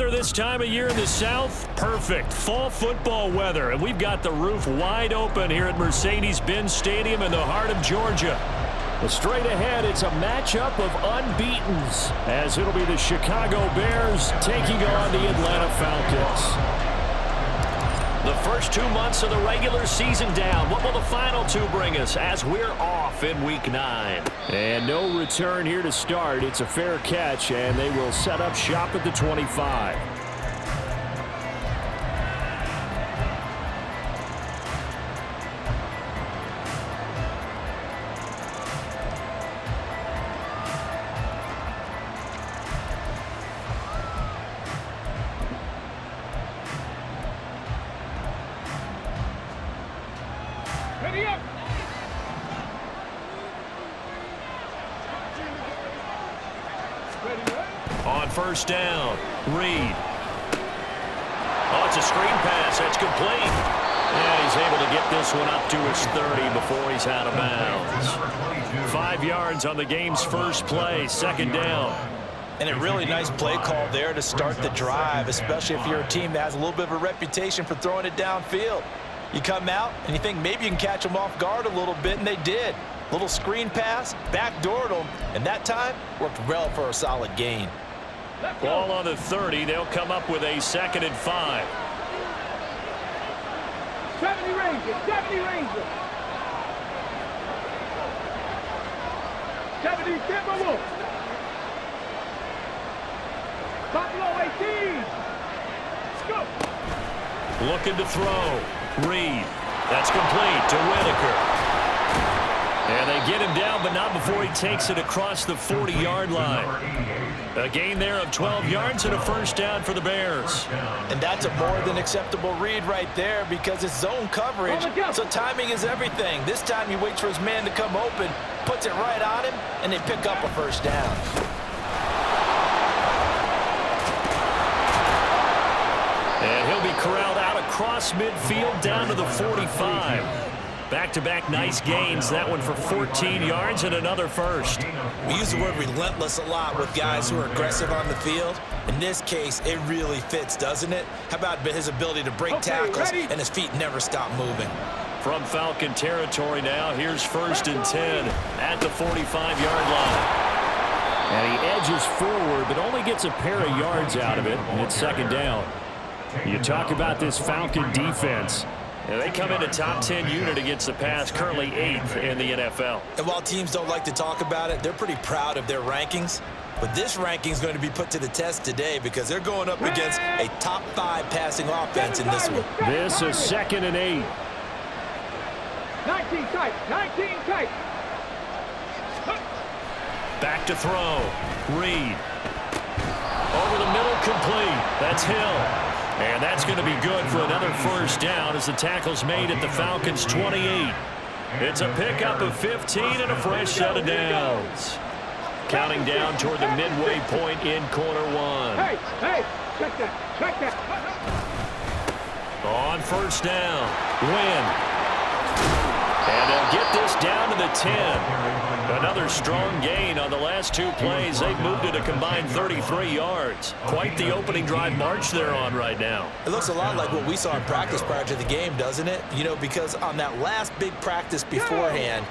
weather this time of year in the South? Perfect. Fall football weather. And we've got the roof wide open here at Mercedes-Benz Stadium in the heart of Georgia. Well, straight ahead, it's a matchup of unbeatens, as it'll be the Chicago Bears taking on the Atlanta Falcons. The first 2 months of the regular season down. What will the final two bring us as we're off in Week 9? And no return here to start. It's a fair catch, and they will set up shop at the 25. On first down, Reed. Oh, it's a screen pass. That's complete. And he's able to get this one up to his 30 before he's out of bounds. 5 yards on the game's first play, second down. And a really nice play call there to start the drive, especially if you're a team that has a little bit of a reputation for throwing it downfield. You come out and you think maybe you can catch them off guard a little bit, and they did. Little screen pass, backdoored them, and that time worked well for a solid gain. Ball on the 30. They'll come up with a 2nd and 5. 70 Rangers, 70 Rangers. 70 Timberwolves. Buffalo 18. Go. Looking to throw. Reed. That's complete to Whitaker. And they get him down, but not before he takes it across the 40-yard line. A gain there of 12 yards and a first down for the Bears. And that's a more than acceptable read right there because it's zone coverage, so timing is everything. This time he waits for his man to come open, puts it right on him, and they pick up a first down. And he'll be corralled out across midfield down to the 45. Back-to-back nice gains. That one for 14 yards and another first. We use the word relentless a lot with guys who are aggressive on the field. In this case, it really fits, doesn't it? How about his ability to break tackles and his feet never stop moving? From Falcon territory now, here's 1st and 10 at the 45-yard line. And he edges forward, but only gets a pair of yards out of it, and it's 2nd down. You talk about this Falcon defense. Yeah, they come in a top 10 unit against the pass, currently 8th in the NFL. And while teams don't like to talk about it, they're pretty proud of their rankings. But this ranking is going to be put to the test today because they're going up against a top 5 passing offense in this one. This is 2nd and 8. 19 tight, 19 tight. Back to throw. Reed. Over the middle, complete. That's Hill. And that's going to be good for another first down as the tackle's made at the Falcons' 28. It's a pickup of 15 and a fresh set of downs. Counting down toward the midway point in quarter 1. Hey, check that. On first down, Wynn. And they'll get this down to the 10. Another strong gain on the last 2 plays. They've moved it a combined 33 yards. Quite the opening drive march they're on right now. It looks a lot like what we saw in practice prior to the game, doesn't it? You know, because on that last big practice beforehand,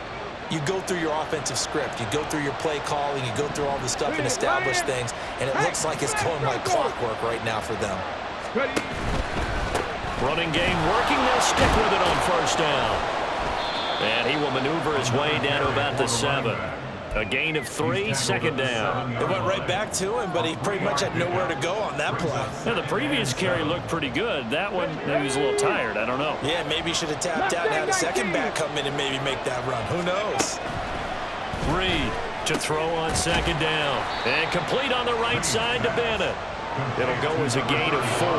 you go through your offensive script. You go through your play calling. You go through all the stuff and establish things. And it looks like it's going like clockwork right now for them. Running game working. They'll stick with it on first down. And he will maneuver his way down to about the 7. A gain of 3, 2nd down. It went right back to him, but he pretty much had nowhere to go on that play. Yeah, the previous carry looked pretty good. That one, he was a little tired. I don't know. Yeah, maybe he should have tapped out and had a second back come in and maybe make that run. Who knows? Reed to throw on 2nd down. And complete on the right side to Bennett. It'll go as a gain of 4.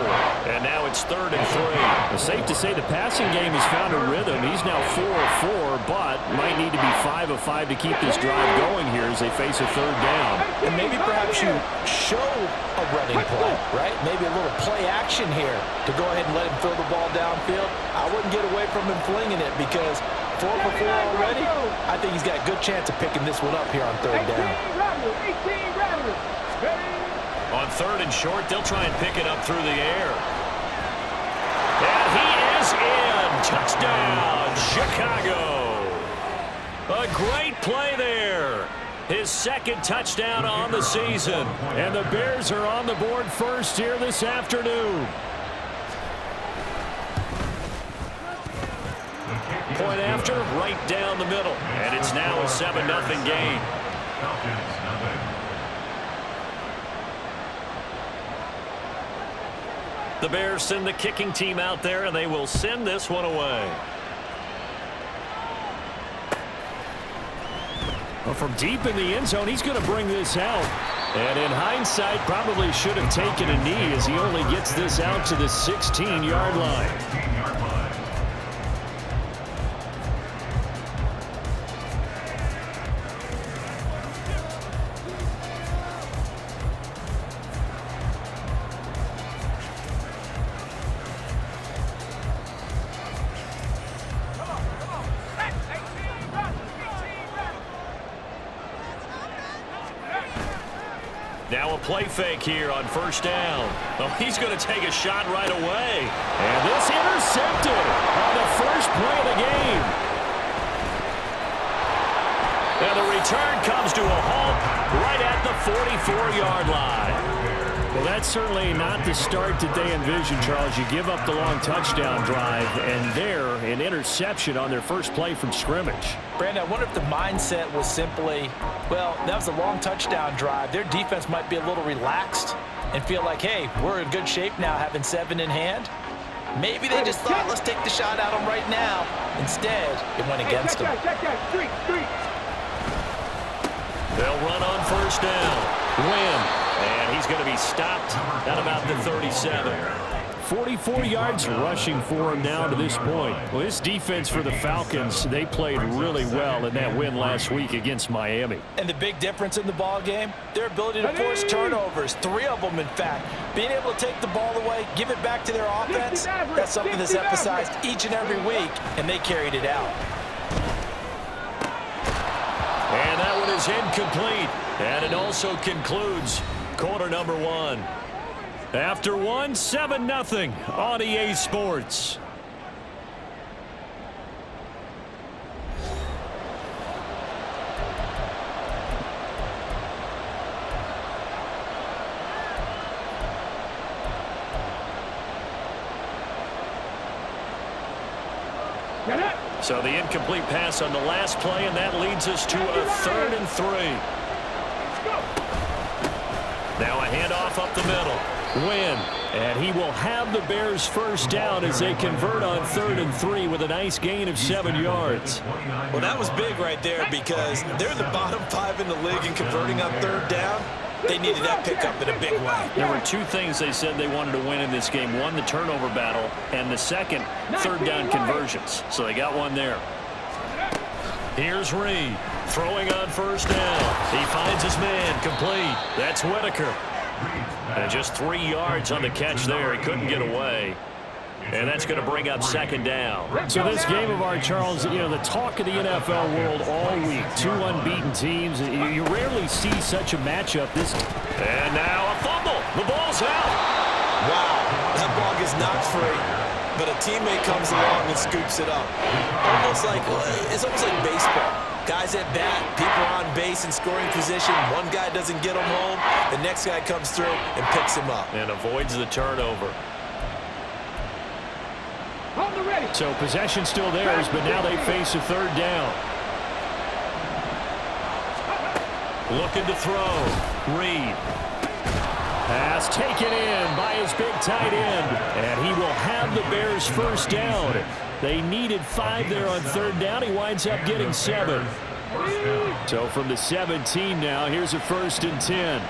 And now it's 3rd and 3. It's safe to say the passing game has found a rhythm. He's now 4 of 4, but might need to be 5 of 5 to keep this drive going here as they face a 3rd down. And maybe perhaps you show a running play, right? Maybe a little play action here to go ahead and let him throw the ball downfield. I wouldn't get away from him flinging it because 4 for 4 already. I think he's got a good chance of picking this one up here on 3rd down. On third and short. They'll try and pick it up through the air. And he is in. Touchdown, Chicago. A great play there. His second touchdown on the season. And the Bears are on the board first here this afternoon. Point after, right down the middle. And it's now a 7-0 game. The Bears send the kicking team out there, and they will send this one away. Well, from deep in the end zone, he's going to bring this out. And in hindsight, probably should have taken a knee as he only gets this out to the 16-yard line. Now a play fake here on first down. Oh, he's going to take a shot right away. And this intercepted on the first play of the game. And the return comes to a halt right at the 44-yard line. Well, that's certainly not the start that they envisioned, Charles. You give up the long touchdown drive, and there, an interception on their first play from scrimmage. Brandon, I wonder if the mindset was simply, well, that was a long touchdown drive. Their defense might be a little relaxed and feel like, hey, we're in good shape now having 7 in hand. Maybe they just thought, let's take the shot at them right now. Instead, it went against them. They'll run on first down. Win. And he's going to be stopped at about the 37. 44 yards rushing for him now to this point. Well, this defense for the Falcons, they played really well in that win last week against Miami. And the big difference in the ball game, their ability to force turnovers, 3 of them in fact. Being able to take the ball away, give it back to their offense, that's something that's emphasized each and every week, and they carried it out. And that one is incomplete. And it also concludes quarter number 1. After one, 7-0 on EA Sports. So the incomplete pass on the last play, and that leads us to a 3rd and 3. Now a handoff up the middle. Win. And he will have the Bears first down as they convert on 3rd and 3 with a nice gain of 7 yards. Well, that was big right there because they're the bottom 5 in the league in converting on 3rd down. They needed that pickup in a big way. There were 2 things they said they wanted to win in this game. One, the turnover battle, and the second, 3rd down conversions. So they got one there. Here's Reed throwing on first down. He finds his man complete. That's Whitaker. And just 3 yards on the catch there. He couldn't get away. And that's going to bring up 2nd down. So this game of ours, Charles, you know, the talk of the NFL world all week. 2 unbeaten teams. You rarely see such a matchup. And now a fumble. The ball's out. Wow, that ball gets knocked free. But a teammate comes along and scoops it up. It's almost like baseball. Guys at bat, people on base in scoring position. One guy doesn't get him home. The next guy comes through and picks him up. And avoids the turnover. So possession still theirs, but now they face a 3rd down. Looking to throw. Reed. Pass taken in by his big tight end. And he will have the Bears first down. They needed 5 there on 3rd down. He winds up getting 7. So from the 17 now, here's a 1st and 10.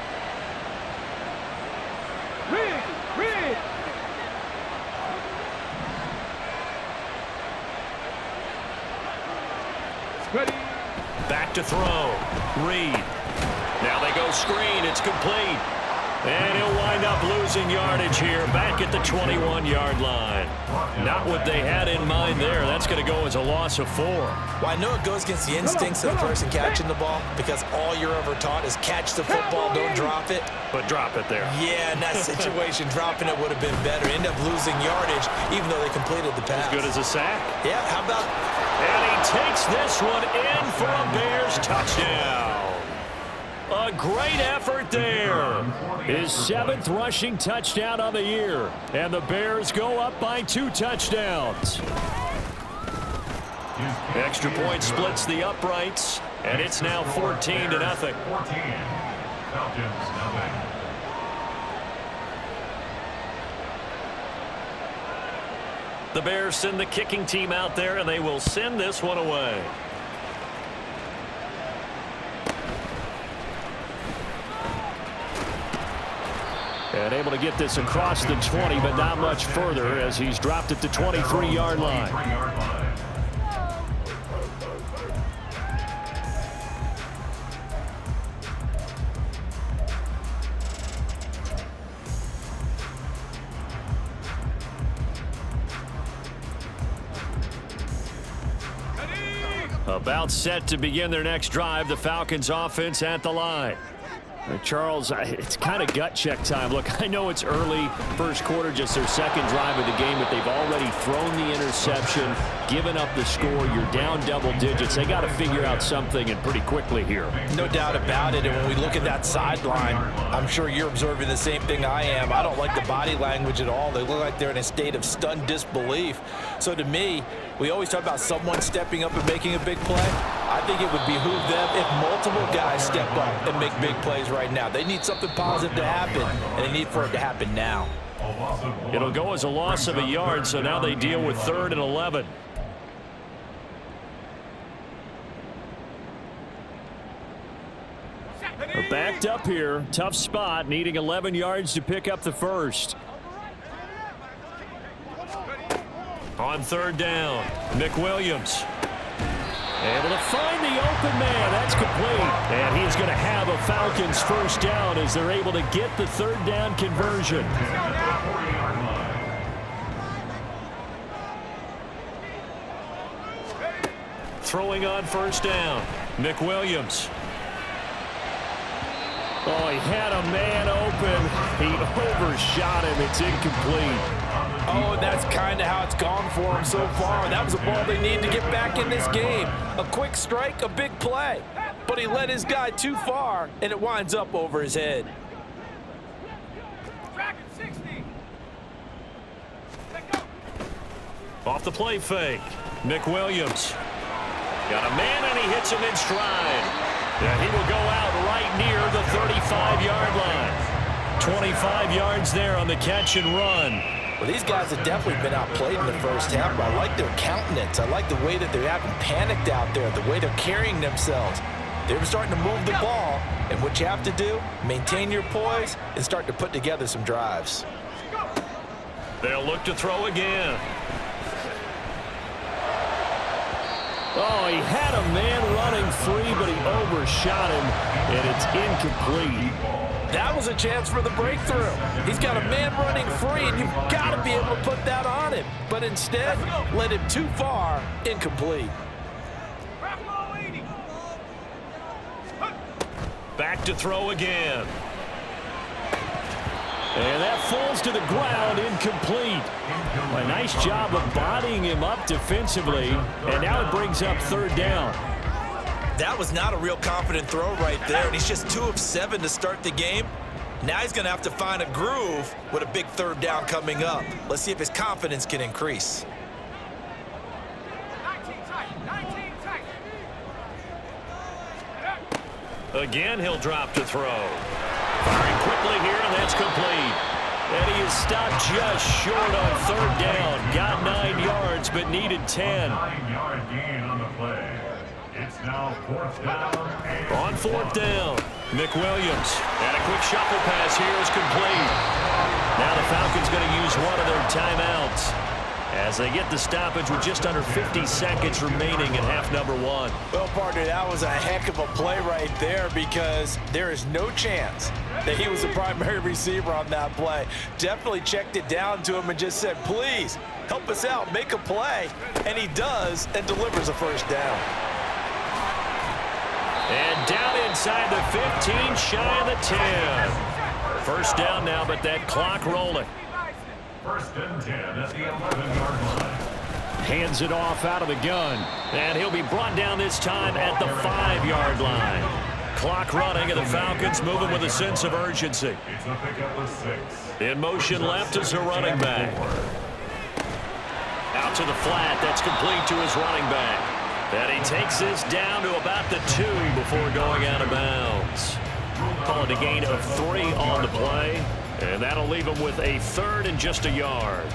Back to throw. Reed. Now they go screen. It's complete. And he'll wind up losing yardage here back at the 21-yard line. Not what they had in mind there. That's going to go as a loss of 4. Well, I know it goes against the instincts of the person catching the ball because all you're ever taught is catch the football, don't drop it. But drop it there. Yeah, in that situation, dropping it would have been better. End up losing yardage even though they completed the pass. As good as a sack. Yeah, how about... And he takes this one in for a Bears touchdown. A great effort there. His 7th rushing touchdown on the year. And the Bears go up by 2 touchdowns. Extra point splits the uprights. And it's now 14-0. The Bears send the kicking team out there, and they will send this one away. And able to get this across the 20, but not much further as he's dropped at the 23-yard line. About set to begin their next drive, the Falcons offense at the line. Charles, it's kind of gut check time. Look, I know it's early, first quarter, just their second drive of the game, but they've already thrown the interception, given up the score. You're down double digits. They got to figure out something, and pretty quickly here. No doubt about it, and when we look at that sideline, I'm sure you're observing the same thing I am. I don't like the body language at all. They look like they're in a state of stunned disbelief. So to me, we always talk about someone stepping up and making a big play. I think it would behoove them if multiple guys step up and make big plays right now. They need something positive to happen, and they need for it to happen now. It'll go as a loss of a yard, so now they deal with 3rd and 11. They're backed up here. Tough spot, needing 11 yards to pick up the first. On 3rd down, McWilliams. Able to find the open man. That's complete. And he's going to have a Falcons first down as they're able to get the 3rd down conversion. Throwing on 1st down, McWilliams. Oh, he had a man open. He overshot him. It's incomplete. Oh, that's kind of how it's gone for him so far. That was a ball they need to get back in this game. A quick strike, a big play. But he led his guy too far, and it winds up over his head. Off the play fake, McWilliams. Got a man, and he hits him in stride. Yeah, he will go out right near the 35-yard line. 25 yards there on the catch and run. Well, these guys have definitely been outplayed in the first half, but I like their countenance. I like the way that they haven't panicked out there, the way they're carrying themselves. They're starting to move the ball, and what you have to do, maintain your poise and start to put together some drives. They'll look to throw again. Oh, he had a man running free, but he overshot him, and it's incomplete. That was a chance for the breakthrough. He's got a man running free, and you've got to be able to put that on him. But instead, led him too far, incomplete. Back to throw again. And that falls to the ground, incomplete. A nice job of bodying him up defensively, and now it brings up 3rd down. That was not a real confident throw right there, and he's just 2 of 7 to start the game. Now he's going to have to find a groove with a big 3rd down coming up. Let's see if his confidence can increase. 19 tight. Again, he'll drop to throw. Firing quickly here, and that's complete. And he is stopped just short on 3rd down. Got 9 yards, but needed 10. 9-yard gain on the play. It's now 4th down. On 4th down, McWilliams. And a quick shuffle pass here is complete. Now the Falcons going to use one of their timeouts as they get the stoppage with just under 50 seconds remaining in half number 1. Well, partner, that was a heck of a play right there because there is no chance that he was the primary receiver on that play. Definitely checked it down to him and just said, please, help us out, make a play. And he does and delivers a first down. And down inside the 15, shy of the 10. First down now, but that clock rolling. First and 10 at the 11-yard line. Hands it off out of the gun. And he'll be brought down this time at the 5-yard line. Clock running, and the Falcons moving with a sense of urgency. It's a pickup of 6. In motion left is a running back. Out to the flat. That's complete to his running back. And he takes this down to about the 2 before going out of bounds. Call it a gain of 3 on the play. And that'll leave him with a 3rd and just a yard.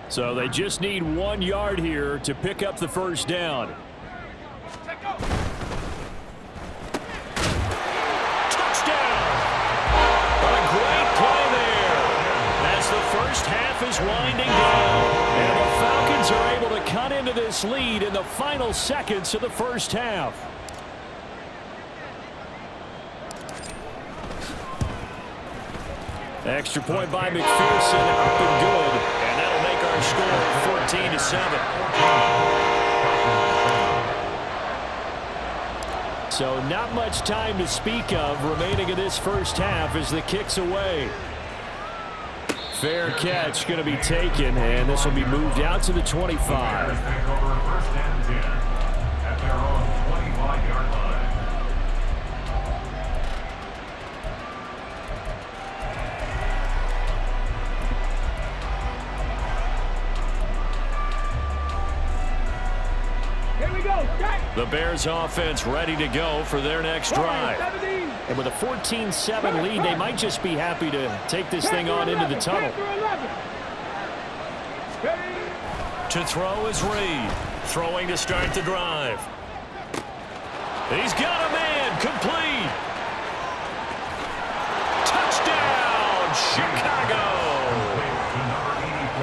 So they just need 1 yard here to pick up the first down. Touchdown! A great play there as the first half is winding down. And the Falcons are able to cut into this lead in the final seconds of the first half. Extra point by McPherson, up and good. And that'll make our score 14-7. So not much time to speak of remaining in this first half as the kick's away. Fair catch going to be taken, and this will be moved out to the 25. Take over first and 10 at their own 25-yard line. The Bears offense ready to go for their next drive. And with a 14-7 lead, they might just be happy to take this thing on into the tunnel. To throw is Reed. Throwing to start the drive. He's got a man. Complete. Touchdown, Chicago.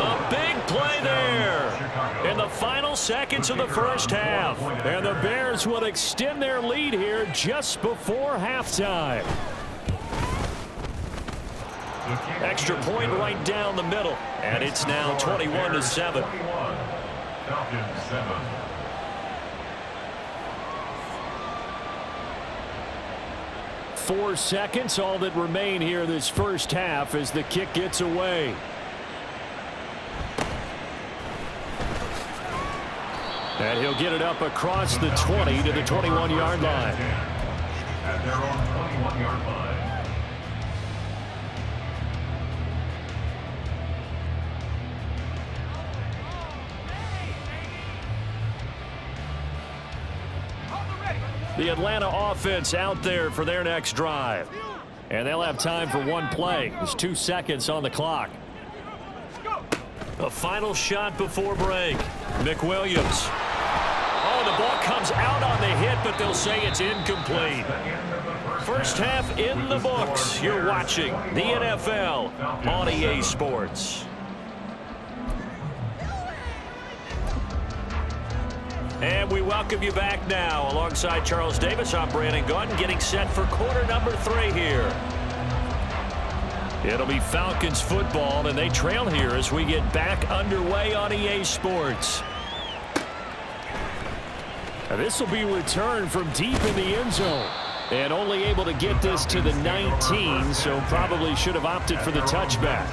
A big play there in the final seconds of the first half. And the Bears will extend their lead here just before halftime. Extra point right down the middle. And it's now 21-7. Falcons 7. Four seconds, all that remain here this first half as the kick gets away. And he'll get it up across the 20 to the 21-yard line. At their own 21-yard line. The Atlanta offense out there for their next drive. And they'll have time for one play. There's 2 seconds on the clock. A final shot before break. McWilliams. Oh, the ball comes out on the hit, but they'll say it's incomplete. First half in the books. You're watching the NFL on EA Sports. And we welcome you back now. Alongside Charles Davis, I'm Brandon Gunn, getting set for quarter number 3 here. It'll be Falcons football, and they trail here as we get back underway on EA Sports. And this will be returned from deep in the end zone. And only able to get this to the 19, so probably should have opted for the touchback.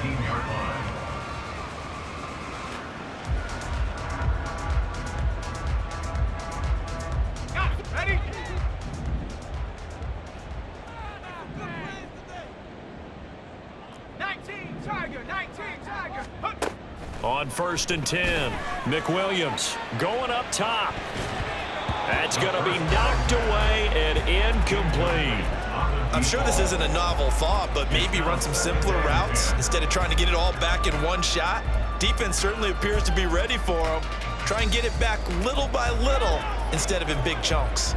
On 1st and 10, McWilliams going up top. That's going to be knocked away and incomplete. I'm sure this isn't a novel thought, but maybe run some simpler routes instead of trying to get it all back in one shot. Defense certainly appears to be ready for him. Try and get it back little by little, instead of in big chunks.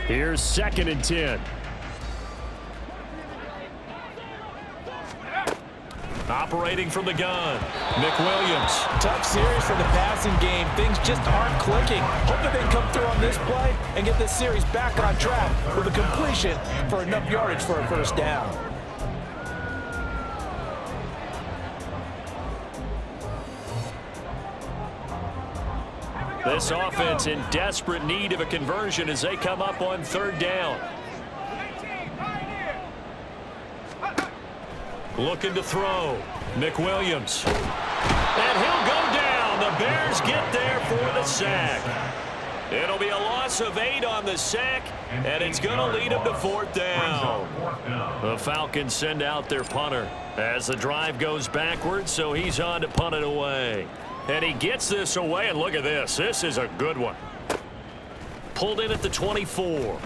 Here's 2nd and 10. Operating from the gun, McWilliams. Tough series for the passing game. Things just aren't clicking. Hope that they can come through on this play and get this series back on track with a completion for enough yardage for a first down. This offense in desperate need of a conversion as they come up on 3rd down. Looking to throw. McWilliams. And he'll go down. The Bears get there for the sack. It'll be a loss of 8 on the sack, and it's going to lead them to 4th down. The Falcons send out their punter as the drive goes backwards, so he's on to punt it away. And he gets this away, and look at this. This is a good one. Pulled in at the 24.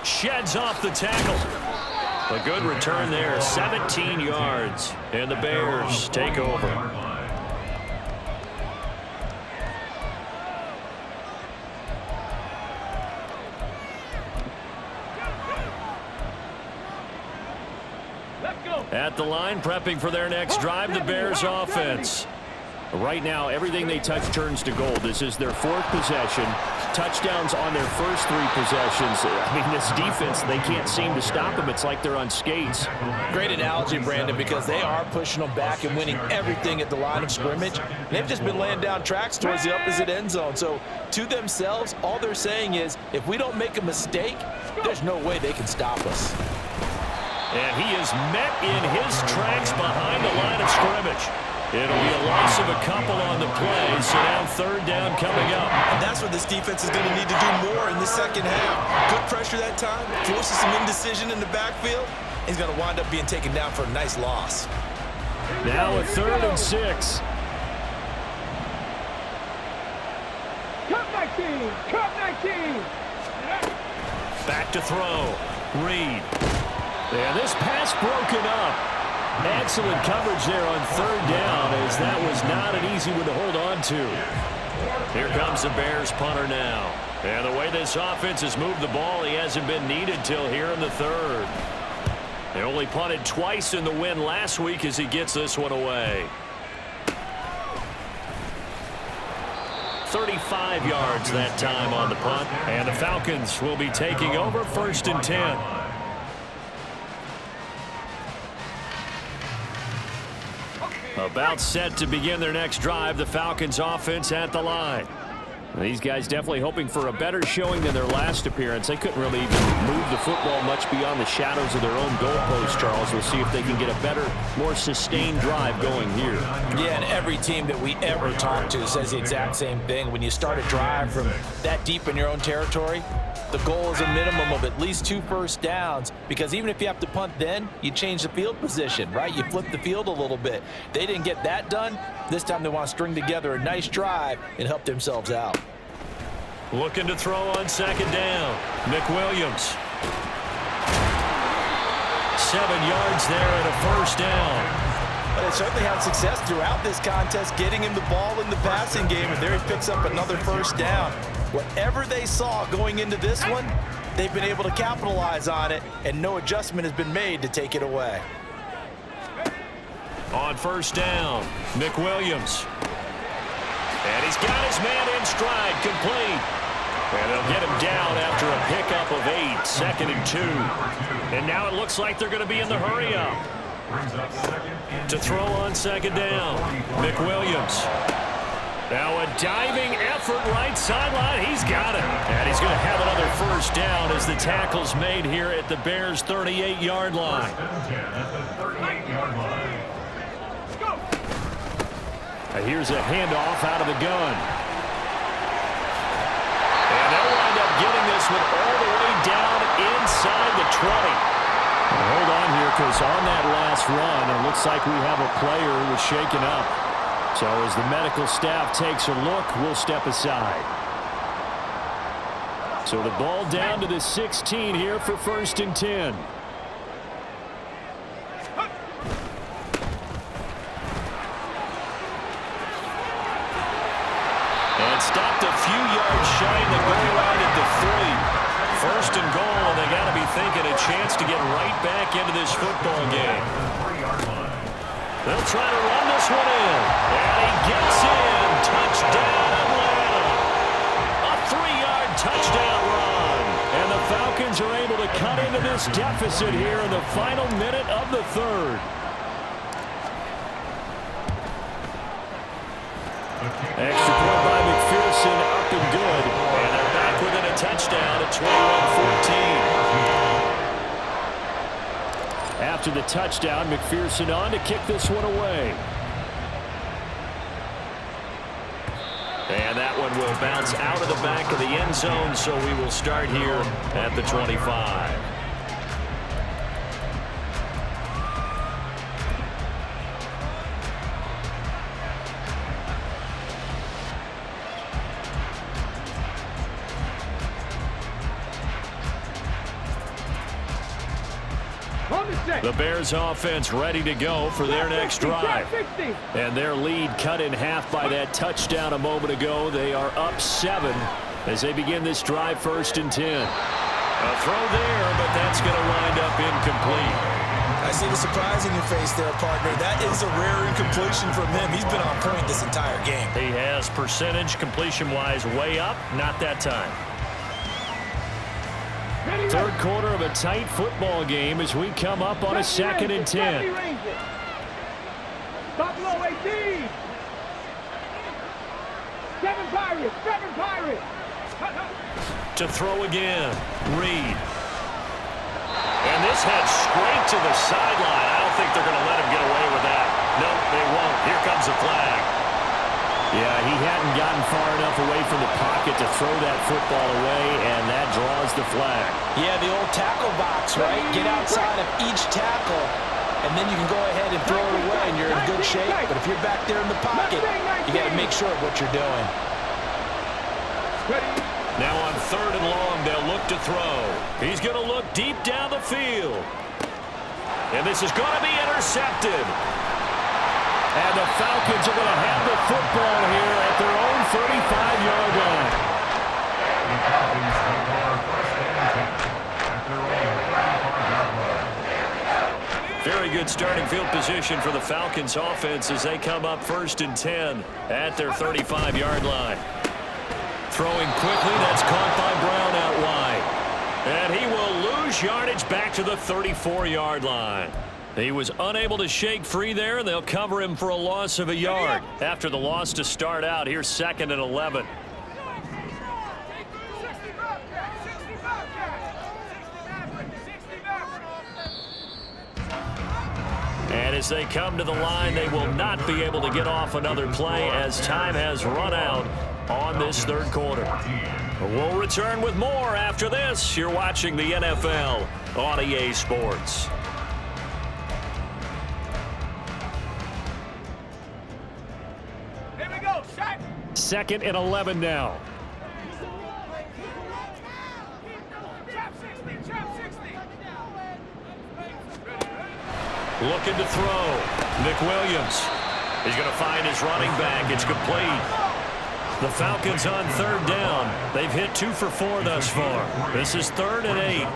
Sheds off the tackle. A good return there, 17 yards, and the Bears take over. At the line, prepping for their next drive, the Bears offense. Right now, everything they touch turns to gold. This is their 4th possession. Touchdowns on their first 3 possessions. I mean, this defense, they can't seem to stop them. It's like they're on skates. Great analogy, Brandon, because they are pushing them back and winning everything at the line of scrimmage. They've just been laying down tracks towards the opposite end zone. So, to themselves, all they're saying is, if we don't make a mistake, there's no way they can stop us. And he is met in his tracks behind the line of scrimmage. It'll be a loss of a couple on the play, so now 3rd down coming up. And that's what this defense is going to need to do more in the second half. Good pressure that time, forces some indecision in the backfield. He's going to wind up being taken down for a nice loss. Now a 3rd and 6. Cut 19! Cut 19! Back to throw. Reed. And this pass broken up. Excellent coverage there on 3rd down, as that was not an easy one to hold on to. Here comes the Bears punter now. And the way this offense has moved the ball, he hasn't been needed till here in the 3rd. They only punted twice in the win last week as he gets this one away. 35 yards that time on the punt. And the Falcons will be taking over 1st and 10. About set to begin their next drive, the Falcons offense at the line. These guys definitely hoping for a better showing than their last appearance. They couldn't really even move the football much beyond the shadows of their own goalpost, Charles. We'll see if they can get a better, more sustained drive going here. Yeah, and every team that we ever talk to says the exact same thing. When you start a drive from that deep in your own territory, the goal is a minimum of at least 2 first downs, because even if you have to punt then, you change the field position, right? You flip the field a little bit. They didn't get that done. This time they want to string together a nice drive and help themselves out. Looking to throw on 2nd down. McWilliams. 7 yards there and a first down. But they certainly had success throughout this contest, getting him the ball in the passing game, and there he picks up another first down. Whatever they saw going into this one, they've been able to capitalize on it, and no adjustment has been made to take it away. On 1st down, McWilliams. And he's got his man in stride, complete. And they'll get him down after a pickup of 8, 2nd and 2. And now it looks like they're going to be in the hurry-up. To throw on 2nd down, McWilliams. Now a diving effort right sideline. He's got it. And he's going to have another first down as the tackle's made here at the Bears' 38-yard line. Here's a handoff out of the gun. And they'll wind up getting this one all the way down inside the 20. Hold on here, because on that last run, it looks like we have a player who was shaken up. So as the medical staff takes a look, we'll step aside. So the ball down to the 16 here for 1st and 10. stopped a few yards shy of the goal line at the 3. First and goal, and they got to be thinking a chance to get right back into this football game. They'll try to run this one in. And he gets in. Touchdown, Atlanta. A 3-yard touchdown run. And the Falcons are able to cut into this deficit here in the final minute of the third. Extra point by McPherson, up and good. And they're back within a touchdown at 21-14. After the touchdown, McPherson on to kick this one away. And that one will bounce out of the back of the end zone, so we will start here at the 25. The Bears offense ready to go for their next drive. And their lead cut in half by that touchdown a moment ago. They are up 7 as they begin this drive, 1st and 10. A throw there, but that's going to wind up incomplete. I see the surprise in your face there, partner. That is a rare incompletion from him. He's been on point this entire game. He has percentage completion-wise way up, not that time. Third quarter of a tight football game as we come up on a 2nd and 10. Stop low, 18. 7 Pirates, 7 Pirates. To throw again, Reed. And this heads straight to the sideline. I don't think they're going to let him get away with that. No, they won't. Here comes the flag. Yeah, he hadn't gotten far enough away from the pocket to throw that football away, and that draws the flag. Yeah, the old tackle box, right? Get outside of each tackle, and then you can go ahead and throw it away, and you're in good shape. But if you're back there in the pocket, you got to make sure of what you're doing. Now on 3rd and long, they'll look to throw. He's going to look deep down the field. And this is going to be intercepted. And the Falcons are going to have the football here at their own 35-yard line. The Falcons take over 1st and 10 at their own 35-yard line. Very good starting field position for the Falcons offense as they come up 1st and 10 at their 35-yard line. Throwing quickly, that's caught by Brown out wide. And he will lose yardage back to the 34-yard line. He was unable to shake free there, and they'll cover him for a loss of a yard. After the loss to start out, here's 2nd and 11. And as they come to the line, they will not be able to get off another play as time has run out on this 3rd quarter. We'll return with more after this. You're watching the NFL on EA Sports. Here we go, shot. 2nd and 11 now. Looking to throw. Nick Williams. He's going to find his running back. It's complete. The Falcons on 3rd down. They've hit 2 for 4 thus far. This is 3rd and 8.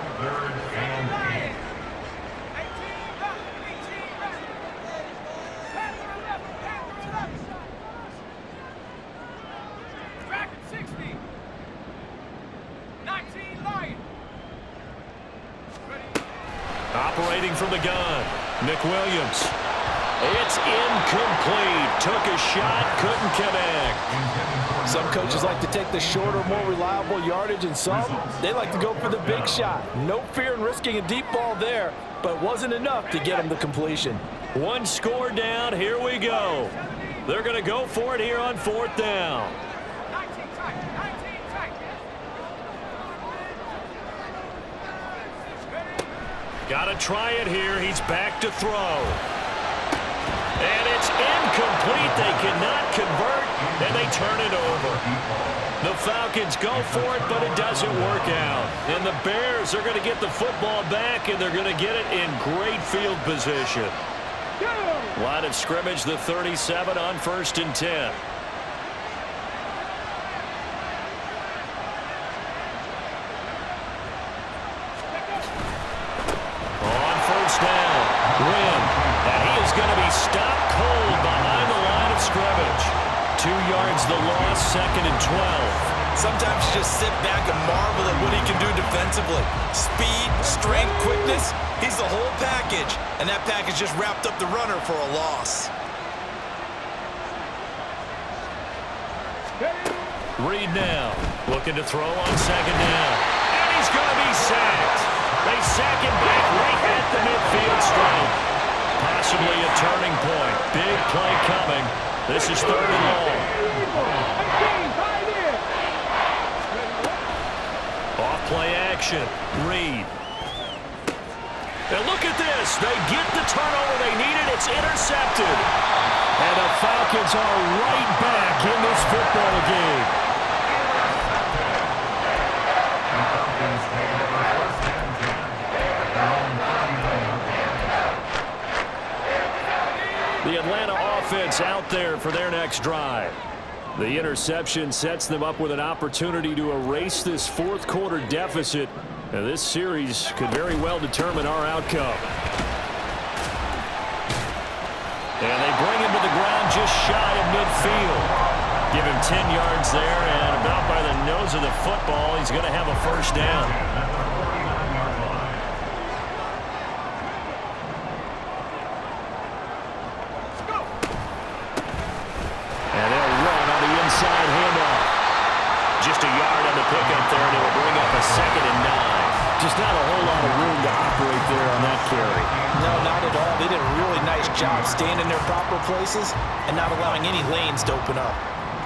Operating from the gun, Nick Williams. It's incomplete. Took a shot, couldn't connect. Some coaches like to take the shorter, more reliable yardage, and some, they like to go for the big shot. No fear in risking a deep ball there, but it wasn't enough to get him the completion. 1 score down. Here we go. They're going to go for it here on 4th down. Got to try it here. He's back to throw. And it's incomplete. They cannot convert, and they turn it over. The Falcons go for it, but it doesn't work out. And the Bears are going to get the football back, and they're going to get it in great field position. Line of scrimmage, the 37 on 1st and 10. pulled behind the line of scrimmage. 2 yards the loss, 2nd and 12. Sometimes you just sit back and marvel at what he can do defensively. Speed, strength, quickness, he's the whole package. And that package just wrapped up the runner for a loss. Reed now, looking to throw on 2nd down. And he's going to be sacked. They sack him back right at the midfield stripe. Possibly a turning point. Big play coming. This is 3rd and long. Off play action. Reed. And look at this. They get the turnover they needed. It's intercepted. And the Falcons are right back in this football game. The Atlanta offense out there for their next drive. The interception sets them up with an opportunity to erase this 4th quarter deficit. And this series could very well determine our outcome. And they bring him to the ground just shy of midfield. Give him 10 yards there, and about by the nose of the football, he's going to have a 1st down. And they'll run on the inside handoff. Just a yard on the pickup there, and it will bring up a 2nd and 9. Just not a whole lot of room to operate there on that carry. No, not at all. They did a really nice job staying in their proper places and not allowing any lanes to open up.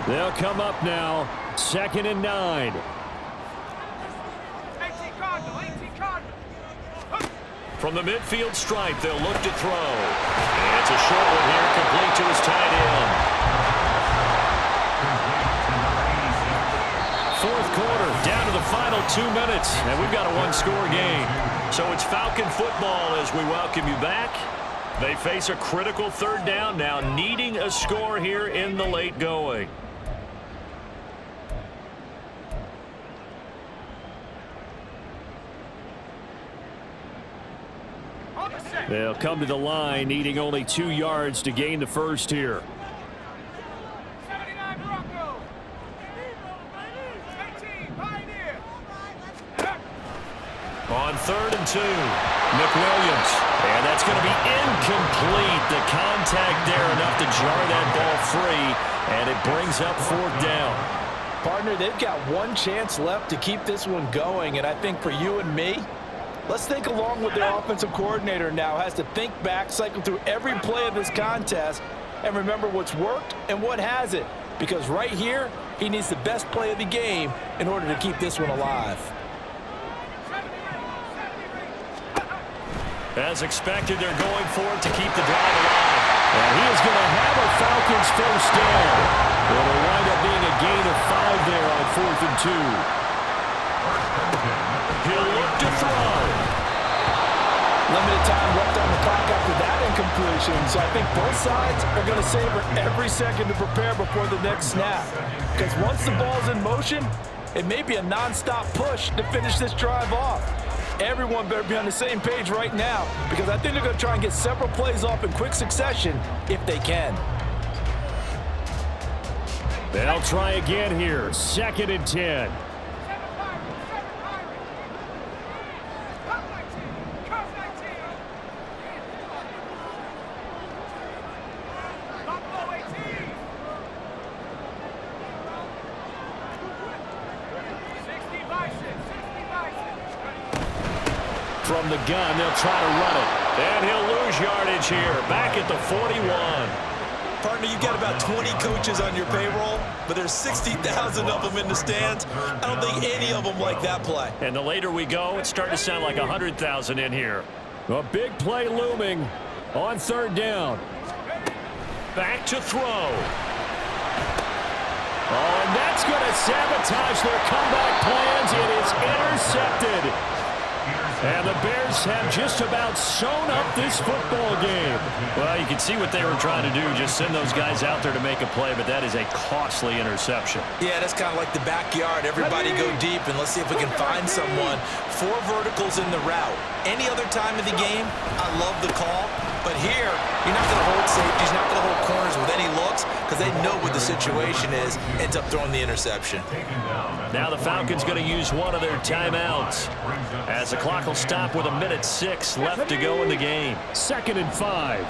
They'll come up now, 2nd and 9. From the midfield stripe, they'll look to throw. And it's a short one here, complete to his tight end. 4th quarter, down to the final 2 minutes, and we've got a 1-score game. So it's Falcon football as we welcome you back. They face a critical 3rd down now, needing a score here in the late going. They'll come to the line, needing only 2 yards to gain the 1st here. On 3rd and 2, McWilliams. And that's going to be incomplete. The contact there enough to jar that ball free, and it brings up 4th down. Partner, they've got 1 chance left to keep this one going, and I think for you and me, let's think along with their offensive coordinator now. Has to think back, cycle through every play of this contest, and remember what's worked and what hasn't. Because right here, he needs the best play of the game in order to keep this one alive. As expected, they're going for it to keep the drive alive. And he is going to have a Falcons 1st down. It'll wind up being a gain of 5 there on 4th and 2. He'll look to throw. Limited time left on the clock after that incompletion, so I think both sides are going to savor every second to prepare before the next snap. Because once the ball's in motion, it may be a non-stop push to finish this drive off. Everyone better be on the same page right now, because I think they're going to try and get several plays off in quick succession if they can. They'll try again here, 2nd and 10. From the gun, they'll try to run it. And he'll lose yardage here, back at the 41. Partner, you've got about 20 coaches on your payroll, but there's 60,000 of them in the stands. I don't think any of them like that play. And the later we go, it's starting to sound like 100,000 in here. A big play looming on 3rd down. Back to throw. Oh, and that's going to sabotage their comeback plans. It is intercepted. And the Bears have just about sewn up this football game. Well, you can see what they were trying to do, just send those guys out there to make a play, but that is a costly interception. Yeah, that's kind of like the backyard. Everybody go deep, and let's see if we can find someone. 4 verticals in the route. Any other time of the game, I love the call. But here, you're not going to hold safeties, you're not going to hold corners with any looks because they know what the situation is, ends up throwing the interception. Now the Falcons going to use one of their timeouts as the clock will stop with 1:06 left to go in the game. 2nd and 5.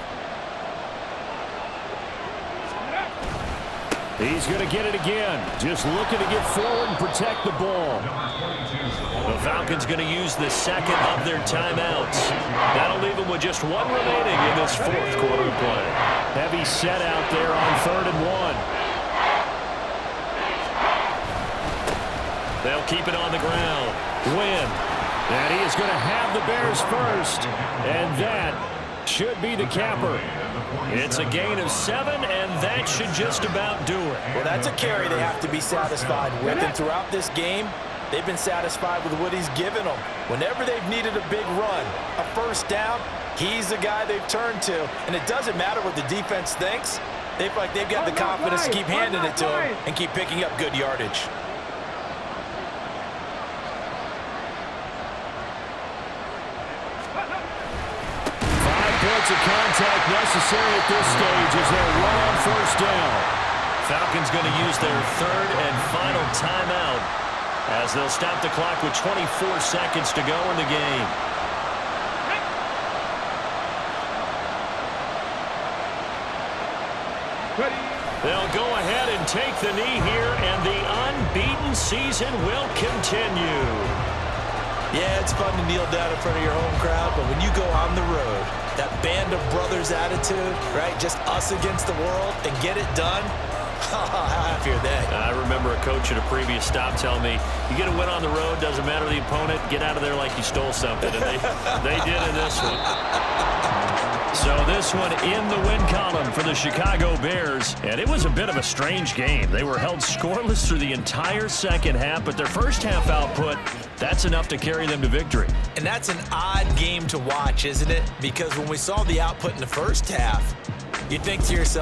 He's going to get it again. Just looking to get forward and protect the ball. The Falcons going to use the 2nd of their timeouts. That'll leave them with just one remaining in this 4th quarter of play. Heavy set out there on 3rd and 1. They'll keep it on the ground. Win. And he is going to have the Bears first. And that should be the capper. It's a gain of 7, and that should just about do it. Well, that's a carry they have to be satisfied with. And throughout this game, they've been satisfied with what he's given them. Whenever they've needed a big run, a first down, he's the guy they've turned to. And it doesn't matter what the defense thinks. They feel like they've got the confidence to keep handing it to him and keep picking up good yardage. Points of contact necessary at this stage as they run on first down. Falcons going to use their 3rd and final timeout as they'll stop the clock with 24 seconds to go in the game. They'll go ahead and take the knee here, and the unbeaten season will continue. Yeah, it's fun to kneel down in front of your home crowd, but when you go on the road, that band of brothers attitude, right? Just us against the world and get it done. How happy are they? I remember a coach at a previous stop telling me, you get a win on the road, doesn't matter the opponent, get out of there like you stole something. And they did in this one. So this one in the win column for the Chicago Bears. And it was a bit of a strange game. They were held scoreless through the entire second half, but their first half output, that's enough to carry them to victory. And that's an odd game to watch, isn't it? Because when we saw the output in the first half, you think to yourself,